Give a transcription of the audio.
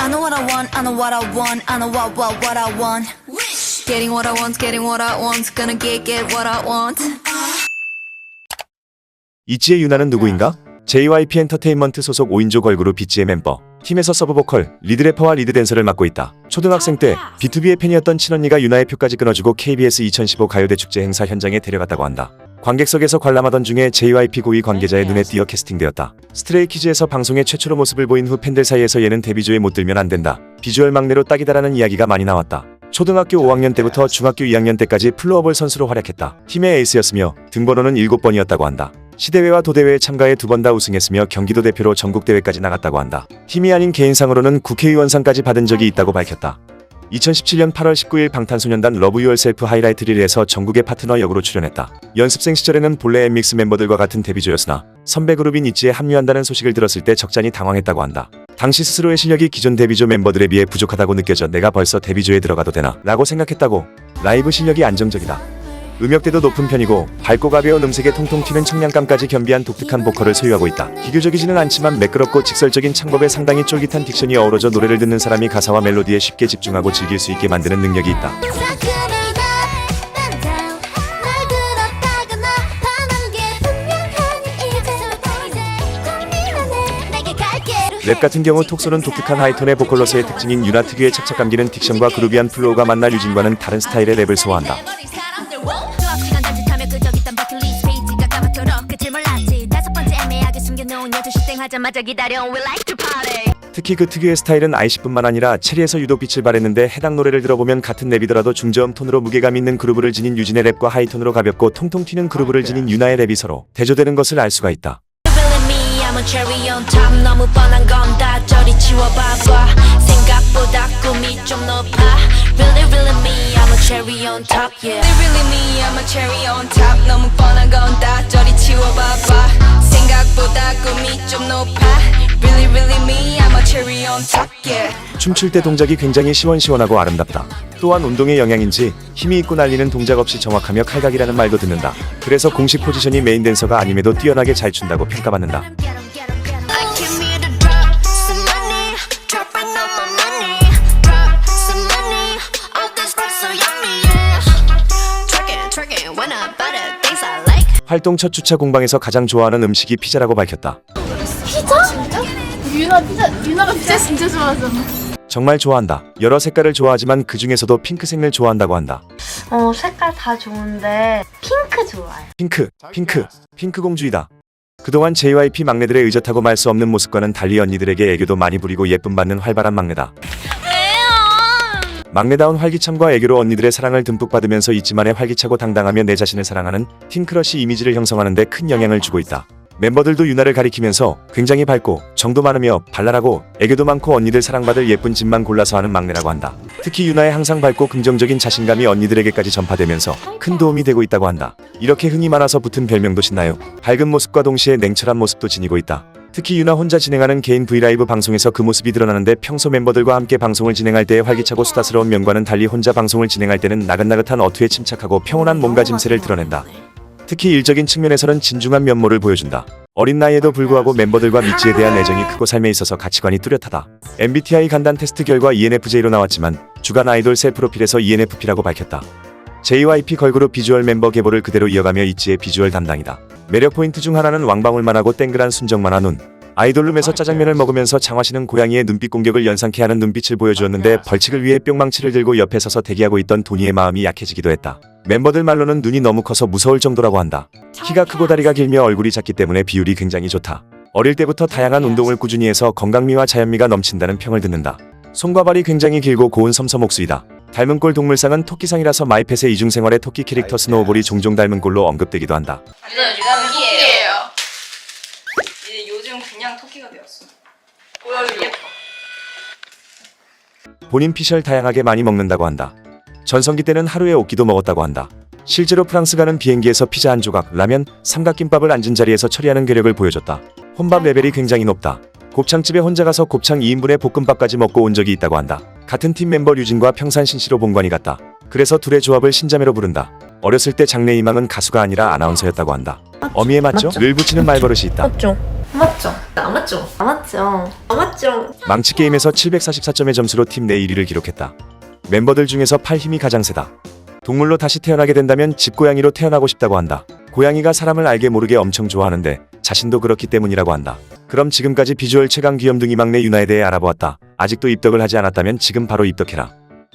I know what I want, I know what I want, I know what I want. Getting what I want, getting what I want, gonna get what I want. 이치의 유나는 누구인가? JYP 엔터테인먼트 소속 5인조 걸그룹 이치의 멤버. 팀에서 서브보컬, 리드래퍼와 리드댄서를 맡고 있다. 초등학생 때 B2B의 팬이었던 친언니가 유나의 표까지 끊어주고 KBS 2015 가요대 축제 행사 현장에 데려갔다고 한다. 관객석에서 관람하던 중에 JYP 고위 관계자의 눈에 띄어 캐스팅되었다. 스트레이키즈에서 방송에 최초로 모습을 보인 후 팬들 사이에서 얘는 데뷔조에 못 들면 안 된다. 비주얼 막내로 딱이다라는 이야기가 많이 나왔다. 초등학교 5학년 때부터 중학교 2학년 때까지 플로어볼 선수로 활약했다. 팀의 에이스였으며 등번호는 7번이었다고 한다. 시대회와 도대회에 참가해 2번 다 우승했으며 경기도 대표로 전국대회까지 나갔다고 한다. 팀이 아닌 개인상으로는 국회의원상까지 받은 적이 있다고 밝혔다. 2017년 8월 19일 방탄소년단 러브 유얼셀프 하이라이트 릴에서 전국의 파트너 역으로 출연했다. 연습생 시절에는 본래 엠믹스 멤버들과 같은 데뷔조였으나 선배 그룹인 이치에 합류한다는 소식을 들었을 때 적잖이 당황했다고 한다. 당시 스스로의 실력이 기존 데뷔조 멤버들에 비해 부족하다고 느껴져 내가 벌써 데뷔조에 들어가도 되나? 라고 생각했다고. 라이브 실력이 안정적이다. 음역대도 높은 편이고 밝고 가벼운 음색에 통통 튀는 청량감까지 겸비한 독특한 보컬을 소유하고 있다. 비교적이지는 않지만 매끄럽고 직설적인 창법에 상당히 쫄깃한 딕션이 어우러져 노래를 듣는 사람이 가사와 멜로디에 쉽게 집중하고 즐길 수 있게 만드는 능력이 있다. 랩 같은 경우 톡 쏘는 독특한 하이톤의 보컬로서의 특징인 유나 특유의 착착 감기는 딕션과 그루비한 플로우가 만나 유진과는 다른 스타일의 랩을 소화한다. 특히 그 특유의 스타일은 아이씨뿐만 아니라 체리에서 유독 빛을 발했는데 해당 노래를 들어보면 같은 랩이더라도 중저음 톤으로 무게감 있는 그루브를 지닌 유진의 랩과 하이톤으로 가볍고 통통 튀는 그루브를 지닌 유나의 랩이 서로 대조되는 것을 알 수가 있다. Cherry on top 너무 뻔한 건 다 저리 치워봐봐 생각보다 꿈이 좀 높아 Really really me I'm a cherry on top yeah Really me I'm a cherry on top 너무 뻔한 건 다 저리 치워봐봐 생각보다 꿈이 좀 높아 Really really me I'm a cherry on top yeah 춤출 때 동작이 굉장히 시원시원하고 아름답다. 또한 운동의 영향인지 힘이 있고 날리는 동작 없이 정확하며 칼각이라는 말도 듣는다. 그래서 공식 포지션이 메인 댄서가 아님에도 뛰어나게 잘 춘다고 평가받는다. 활동 첫 주차 공방에서 가장 좋아하는 음식이 피자라고 밝혔다. 피자? 진짜? 유나가 피자 진짜 좋아하잖아. 정말 좋아한다. 여러 색깔을 좋아하지만 그 중에서도 핑크색을 좋아한다고 한다. 색깔 다 좋은데 핑크 좋아해. 핑크 공주이다. 그동안 JYP 막내들의 의젓하고 말 수 없는 모습과는 달리 언니들에게 애교도 많이 부리고 예쁨 받는 활발한 막내다. 막내다운 활기참과 애교로 언니들의 사랑을 듬뿍 받으면서 있지만의 활기차고 당당하며 내 자신을 사랑하는 틴크러쉬 이미지를 형성하는 데 큰 영향을 주고 있다. 멤버들도 유나를 가리키면서 굉장히 밝고 정도 많으며 발랄하고 애교도 많고 언니들 사랑받을 예쁜 집만 골라서 하는 막내라고 한다. 특히 유나의 항상 밝고 긍정적인 자신감이 언니들에게까지 전파되면서 큰 도움이 되고 있다고 한다. 이렇게 흥이 많아서 붙은 별명도 신나요. 밝은 모습과 동시에 냉철한 모습도 지니고 있다. 특히 유나 혼자 진행하는 개인 브이라이브 방송에서 그 모습이 드러나는데 평소 멤버들과 함께 방송을 진행할 때의 활기차고 수다스러운 면과는 달리 혼자 방송을 진행할 때는 나긋나긋한 어투에 침착하고 평온한 몸가짐새를 드러낸다. 특히 일적인 측면에서는 진중한 면모를 보여준다. 어린 나이에도 불구하고 멤버들과 미치에 대한 애정이 크고 삶에 있어서 가치관이 뚜렷하다. MBTI 간단 테스트 결과 ENFJ로 나왔지만 주간 아이돌 새 프로필에서 ENFP라고 밝혔다. JYP 걸그룹 비주얼 멤버 계보를 그대로 이어가며 이치의 비주얼 담당이다. 매력 포인트 중 하나는 왕방울만하고 땡그란 순정만한 눈. 아이돌룸에서 짜장면을 먹으면서 장화씨는 고양이의 눈빛 공격을 연상케 하는 눈빛을 보여주었는데 벌칙을 위해 뿅망치를 들고 옆에 서서 대기하고 있던 도니의 마음이 약해지기도 했다. 멤버들 말로는 눈이 너무 커서 무서울 정도라고 한다. 키가 크고 다리가 길며 얼굴이 작기 때문에 비율이 굉장히 좋다. 어릴 때부터 다양한 운동을 꾸준히 해서 건강미와 자연미가 넘친다는 평을 듣는다. 손과 발이 굉장히 길고 고운 섬섬옥수이다. 닮은 꼴 동물상은 토끼상이라서 마이펫의 이중생활의 토끼 캐릭터 스노우볼이 종종 닮은 꼴로 언급되기도 한다. 토끼예요. 이제 요즘 그냥 토끼가 되었어. 예뻐. 본인 피셜 다양하게 많이 먹는다고 한다. 전성기 때는 하루에 5끼도 먹었다고 한다. 실제로 프랑스 가는 비행기에서 피자 한 조각, 라면, 삼각김밥을 앉은 자리에서 처리하는 괴력을 보여줬다. 혼밥 레벨이 굉장히 높다. 곱창집에 혼자 가서 곱창 2인분에 볶음밥까지 먹고 온 적이 있다고 한다. 같은 팀 멤버 류진과 평산 신씨로 본관이 같다. 그래서 둘의 조합을 신자매로 부른다. 어렸을 때 장래 희망은 가수가 아니라 아나운서였다고 한다. 어미에 맞죠? 늘 붙이는 말버릇이 있다. 맞죠? 맞죠? 안 맞죠? 안 맞죠? 안 맞죠? 망치 게임에서 744점의 점수로 팀 내 1위를 기록했다. 멤버들 중에서 팔 힘이 가장 세다. 동물로 다시 태어나게 된다면 집고양이로 태어나고 싶다고 한다. 고양이가 사람을 알게 모르게 엄청 좋아하는데 자신도 그렇기 때문이라고 한다. 그럼 지금까지 비주얼 최강 귀염둥이 막내 유나에 대해 알아보았다. 아직도 입덕을 하지 않았다면 지금 바로 입덕해라.